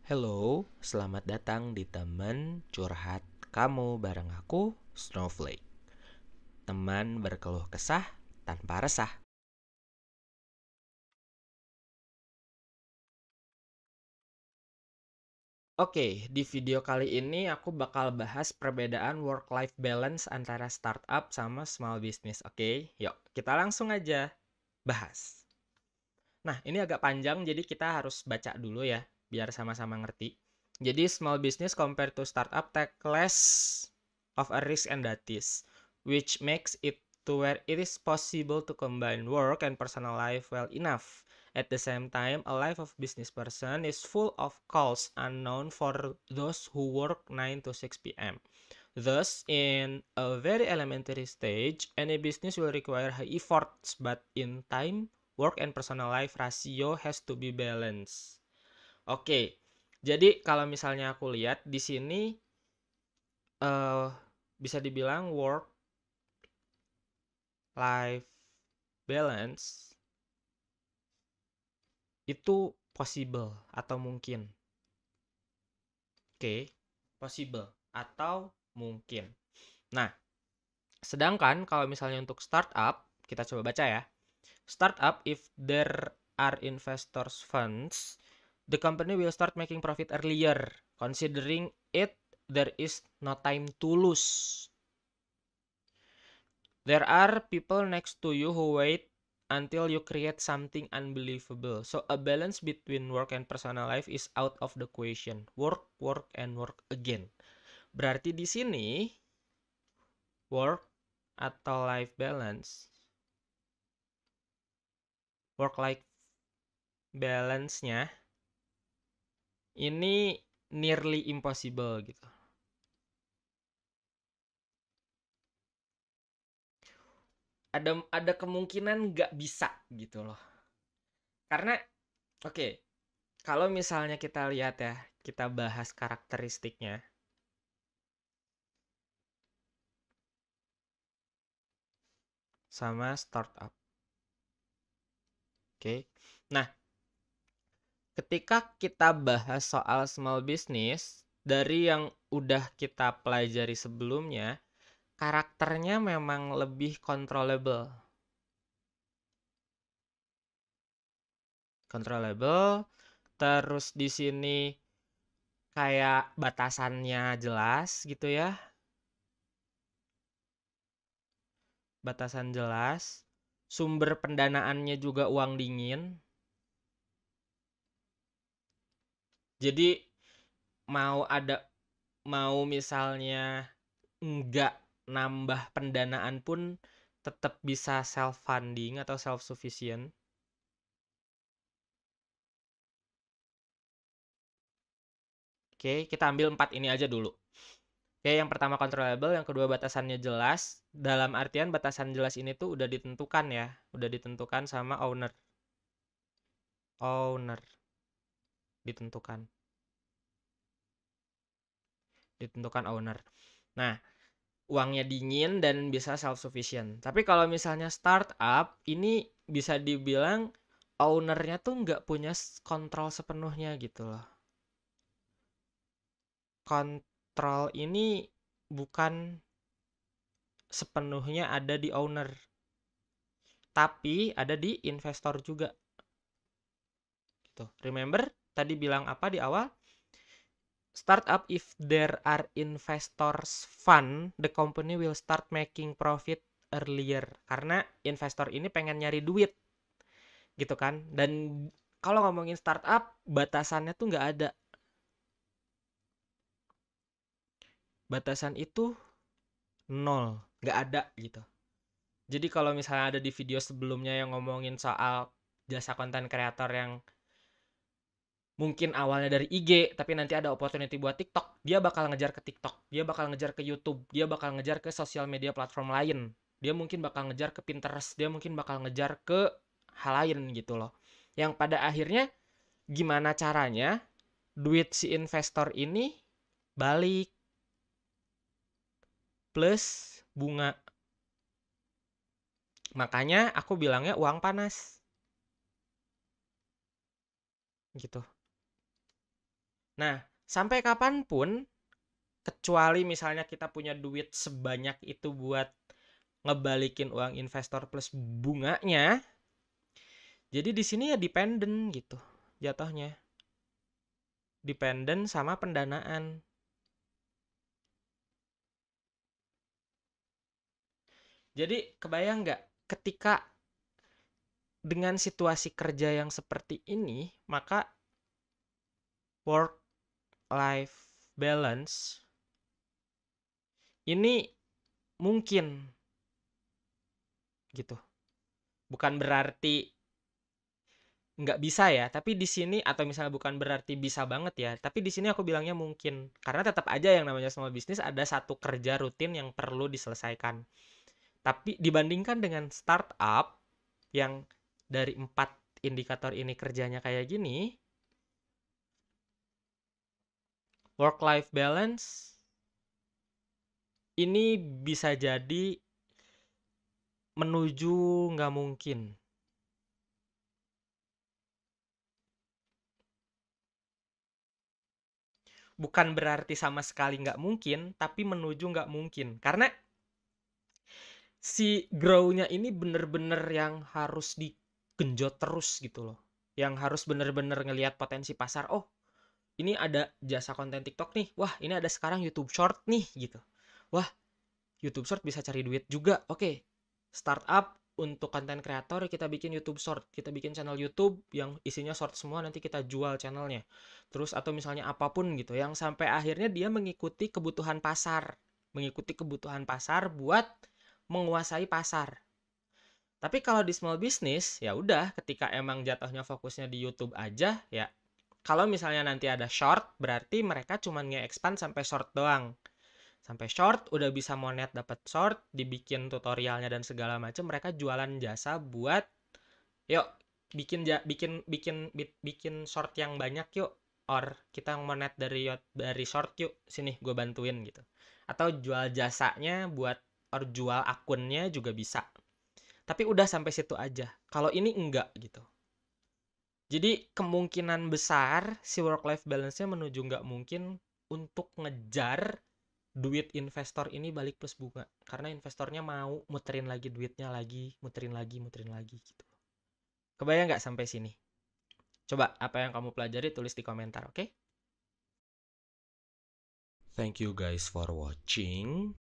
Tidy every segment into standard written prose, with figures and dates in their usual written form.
Hello, selamat datang di teman curhat kamu bareng aku, Snowflake. Teman berkeluh kesah tanpa resah. Oke, di video kali ini aku bakal bahas perbedaan work-life balance antara startup sama small business. Oke, yuk kita langsung aja bahas. Nah, ini agak panjang jadi kita harus baca dulu ya, biar sama-sama ngerti. Jadi small business compared to startup take less of a risk and duties, which makes it to where it is possible to combine work and personal life well enough. At the same time, a life of business person is full of calls unknown for those who work 9 to 6 p.m. Thus, in a very elementary stage, any business will require high efforts, but in time, work and personal life ratio has to be balanced. Oke, jadi kalau misalnya aku lihat di sini bisa dibilang work life balance itu possible atau mungkin. Oke, possible atau mungkin. Nah, sedangkan kalau misalnya untuk startup, kita coba baca ya. Startup, if there are investors funds, the company will start making profit earlier, considering it there is no time to lose. There are people next to you who wait until you create something unbelievable. So a balance between work and personal life is out of the question. Work, work, and work again. Berarti di sini work atau life balance, work life balance-nya ini nearly impossible gitu. Ada kemungkinan nggak bisa gitu loh. Karena oke, kalau misalnya kita lihat ya, kita bahas karakteristiknya. Sama startup. Oke. Nah, ketika kita bahas soal small business, dari yang udah kita pelajari sebelumnya, karakternya memang lebih controllable. Controllable. Terus di sini kayak batasannya jelas gitu ya. Batasan jelas. Sumber pendanaannya juga uang dingin. Jadi mau misalnya nggak nambah pendanaan pun tetap bisa self funding atau self sufficient. Oke, kita ambil 4 ini aja dulu. Oke, yang pertama controllable, yang kedua batasannya jelas. Dalam artian batasan jelas ini tuh udah ditentukan ya, udah ditentukan sama owner. Owner ditentukan. Ditentukan owner. Nah, uangnya dingin dan bisa self sufficient. Tapi kalau misalnya startup, ini bisa dibilang ownernya tuh nggak punya kontrol sepenuhnya gitu loh. Kontrol ini bukan sepenuhnya ada di owner, tapi ada di investor juga. Gitu. Remember tadi bilang apa di awal? Startup, if there are investors fund, the company will start making profit earlier. Karena investor ini pengen nyari duit, gitu kan? Dan kalau ngomongin startup, batasannya tuh nggak ada. Batasan itu nol, nggak ada gitu. Jadi kalau misalnya ada di video sebelumnya yang ngomongin soal jasa konten kreator yang mungkin awalnya dari IG, tapi nanti ada opportunity buat TikTok, dia bakal ngejar ke TikTok, dia bakal ngejar ke YouTube, dia bakal ngejar ke sosial media platform lain, dia mungkin bakal ngejar ke Pinterest, dia mungkin bakal ngejar ke hal lain gitu loh. Yang pada akhirnya gimana caranya duit si investor ini balik plus bunga. Makanya aku bilangnya uang panas. Gitu. Nah, sampai kapanpun, kecuali misalnya kita punya duit sebanyak itu buat ngebalikin uang investor plus bunganya, jadi di sini ya dependen gitu jatuhnya. Dependen sama pendanaan. Jadi kebayang nggak ketika dengan situasi kerja yang seperti ini, maka work life balance ini mungkin gitu. Bukan berarti nggak bisa ya, tapi di sini atau misalnya bukan berarti bisa banget ya, tapi di sini aku bilangnya mungkin. Karena tetap aja yang namanya small business ada satu kerja rutin yang perlu diselesaikan. Tapi dibandingkan dengan startup yang dari 4 indikator ini kerjanya kayak gini, work life balance ini bisa jadi menuju nggak mungkin. Bukan berarti sama sekali nggak mungkin, tapi menuju nggak mungkin. Karena si grow-nya ini bener-bener yang harus digenjot terus gitu loh. Yang harus bener-bener ngelihat potensi pasar. Oh, ini ada jasa konten TikTok nih. Wah, ini ada sekarang YouTube Short nih gitu. Wah, YouTube Short bisa cari duit juga. Oke, startup untuk konten kreator kita bikin YouTube Short. Kita bikin channel YouTube yang isinya short semua, nanti kita jual channelnya. Terus atau misalnya apapun gitu yang sampai akhirnya dia mengikuti kebutuhan pasar. Mengikuti kebutuhan pasar buat menguasai pasar. Tapi kalau di small business ya udah ketika emang jatuhnya fokusnya di YouTube aja ya. Kalau misalnya nanti ada short berarti mereka cuma nge-expand sampai short doang. Sampai short udah bisa monet dapat short, dibikin tutorialnya dan segala macam, mereka jualan jasa buat yuk bikin short yang banyak yuk, or kita monet dari short yuk, sini gue bantuin gitu. Atau jual jasanya buat or jual akunnya juga bisa. Tapi udah sampai situ aja. Kalau ini enggak gitu. Jadi kemungkinan besar si work life balance-nya menuju nggak mungkin untuk ngejar duit investor ini balik plus bunga. Karena investornya mau muterin lagi duitnya lagi, muterin lagi gitu. Kebayang nggak sampai sini? Coba apa yang kamu pelajari tulis di komentar, oke? Thank you guys for watching.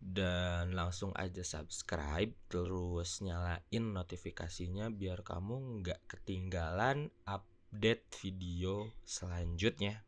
Dan langsung aja subscribe, terus nyalain notifikasinya biar kamu nggak ketinggalan update video selanjutnya.